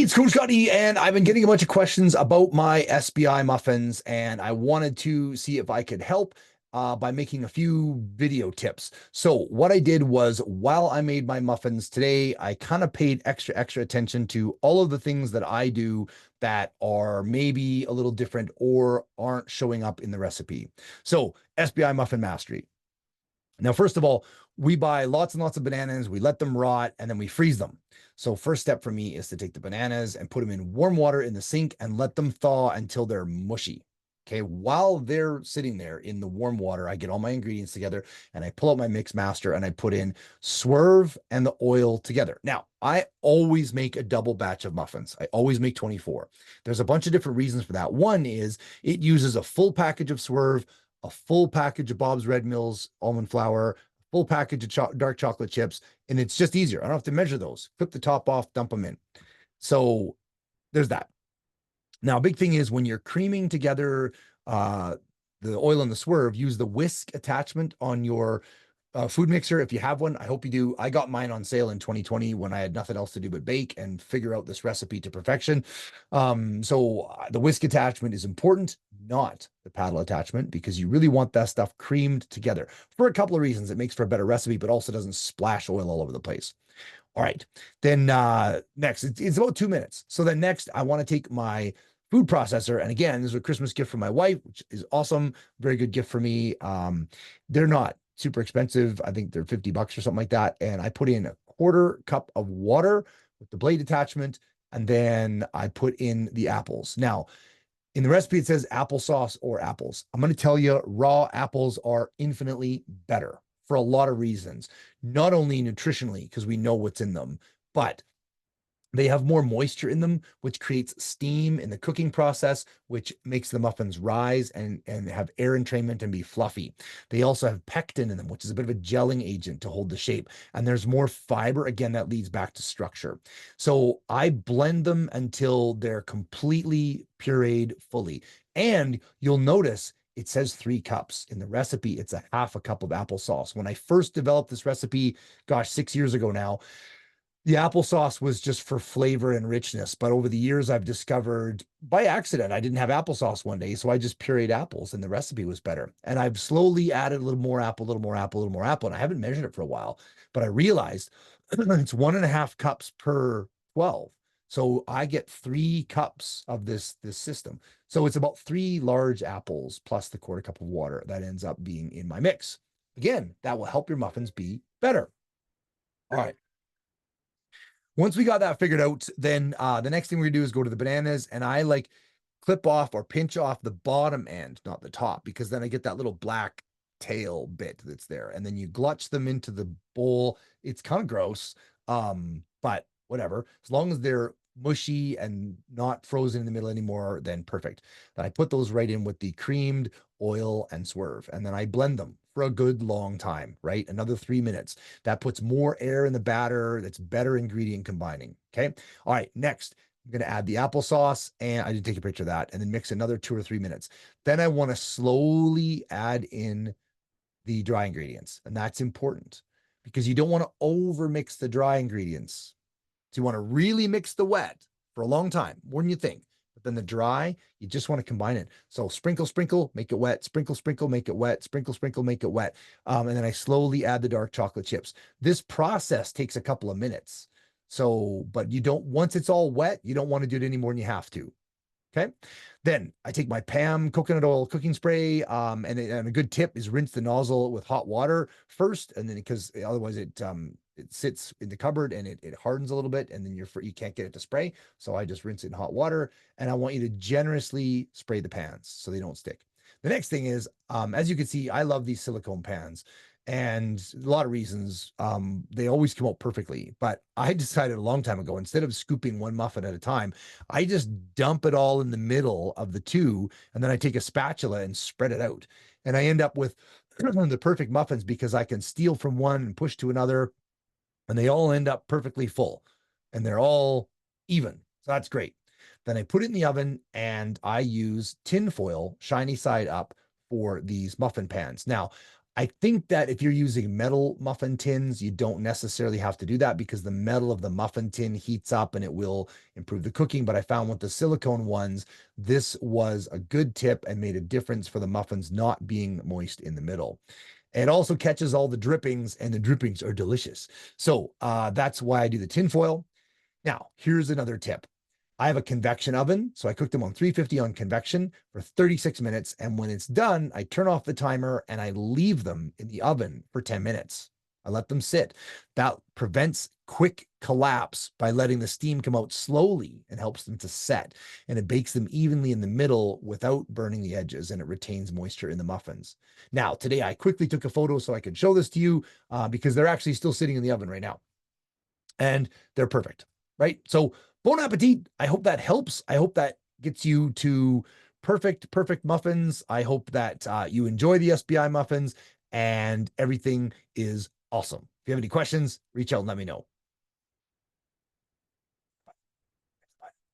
It's Coach Scotty, and I've been getting a bunch of questions about my SBI muffins, and I wanted to see if I could help by making a few video tips. So what I did was, while I made my muffins today, I kind of paid extra attention to all of the things that I do that are maybe a little different or aren't showing up in the recipe. So SBI Muffin Mastery. Now, first of all, we buy lots and lots of bananas, we let them rot, and then we freeze them. So first step for me is to take the bananas and put them in warm water in the sink and let them thaw until they're mushy. Okay, while they're sitting there in the warm water, I get all my ingredients together and I pull out my mix master and I put in swerve and the oil together. Now, I always make a double batch of muffins. I always make 24. There's a bunch of different reasons for that. One is it uses a full package of swerve, a full package of Bob's Red Mills almond flour, full package of dark chocolate chips, and it's just easier. I don't have to measure those. Clip the top off, dump them in. So there's that. Now, a big thing is when you're creaming together the oil and the swerve, use the whisk attachment on your food mixer. If you have one, I hope you do. I got mine on sale in 2020 when I had nothing else to do but bake and figure out this recipe to perfection. So the whisk attachment is important, not the paddle attachment, because you really want that stuff creamed together for a couple of reasons. It makes for a better recipe, but also doesn't splash oil all over the place. All right. Then next, it's about 2 minutes. So then next, I want to take my food processor. And again, this is a Christmas gift from my wife, which is awesome. Very good gift for me. They're not super expensive. I think they're $50 or something like that. And I put in a quarter cup of water with the blade attachment. And then I put in the apples. Now, in the recipe, it says applesauce or apples. I'm going to tell you raw apples are infinitely better for a lot of reasons, not only nutritionally, because we know what's in them, but they have more moisture in them, which creates steam in the cooking process, which makes the muffins rise and have air entrainment and be fluffy. They also have pectin in them, which is a bit of a gelling agent to hold the shape. And there's more fiber. Again, that leads back to structure. So I blend them until they're completely pureed fully. And you'll notice it says 3 cups. In the recipe, it's a half a cup of applesauce. When I first developed this recipe, gosh, 6 years ago now, the applesauce was just for flavor and richness. But over the years, I've discovered by accident, I didn't have applesauce one day. So I just pureed apples and the recipe was better. And I've slowly added a little more apple, a little more apple, a little more apple. And I haven't measured it for a while, but I realized it's 1.5 cups per 12. So I get 3 cups of this system. So it's about 3 large apples plus the quarter cup of water that ends up being in my mix. Again, that will help your muffins be better. All right. Once we got that figured out, then the next thing we're gonna do is go to the bananas, and I like clip off or pinch off the bottom end, not the top, because then I get that little black tail bit that's there. And then you glutch them into the bowl. It's kind of gross, but whatever. As long as they're mushy and not frozen in the middle anymore, then perfect. Then I put those right in with the creamed oil and swerve, and then I blend them for a good long time, right? Another 3 minutes. That puts more air in the batter. That's better ingredient combining. Okay. All right. Next, I'm going to add the applesauce, and I did take a picture of that, and then mix another 2 or 3 minutes. Then I want to slowly add in the dry ingredients. And that's important because you don't want to over mix the dry ingredients. So you want to really mix the wet for a long time, more than you think. But then the dry, you just want to combine it. So sprinkle, sprinkle, make it wet, sprinkle, sprinkle, make it wet, sprinkle, sprinkle, make it wet. And then I slowly add the dark chocolate chips. This process takes a couple of minutes. So, but you don't, once it's all wet, you don't want to do it any more than you have to. Okay. Then I take my Pam coconut oil cooking spray. And a good tip is rinse the nozzle with hot water first. And then because otherwise it sits in the cupboard and it hardens a little bit, and then you can't get it to spray. So I just rinse it in hot water, and I want you to generously spray the pans so they don't stick. The next thing is, as you can see, I love these silicone pans, and a lot of reasons. They always come out perfectly, but I decided a long time ago, instead of scooping one muffin at a time, I just dump it all in the middle of the two, and then I take a spatula and spread it out, and I end up with the perfect muffins because I can steal from one and push to another, and they all end up perfectly full, and they're all even. So that's great. Then I put it in the oven, and I use tin foil, shiny side up, for these muffin pans. Now, I think that if you're using metal muffin tins, you don't necessarily have to do that because the metal of the muffin tin heats up and it will improve the cooking. But I found with the silicone ones, this was a good tip and made a difference for the muffins not being moist in the middle. It also catches all the drippings, and the drippings are delicious. So that's why I do the tin foil. Now, here's another tip. I have a convection oven, so I cook them on 350 on convection for 36 minutes. And when it's done, I turn off the timer and I leave them in the oven for 10 minutes. I let them sit. That prevents quick collapse by letting the steam come out slowly and helps them to set. And it bakes them evenly in the middle without burning the edges, and it retains moisture in the muffins. Now, today I quickly took a photo so I could show this to you because they're actually still sitting in the oven right now. And they're perfect, right? So bon appetit. I hope that helps. I hope that gets you to perfect muffins. I hope that you enjoy the SBI muffins and everything is awesome. If you have any questions, reach out and let me know.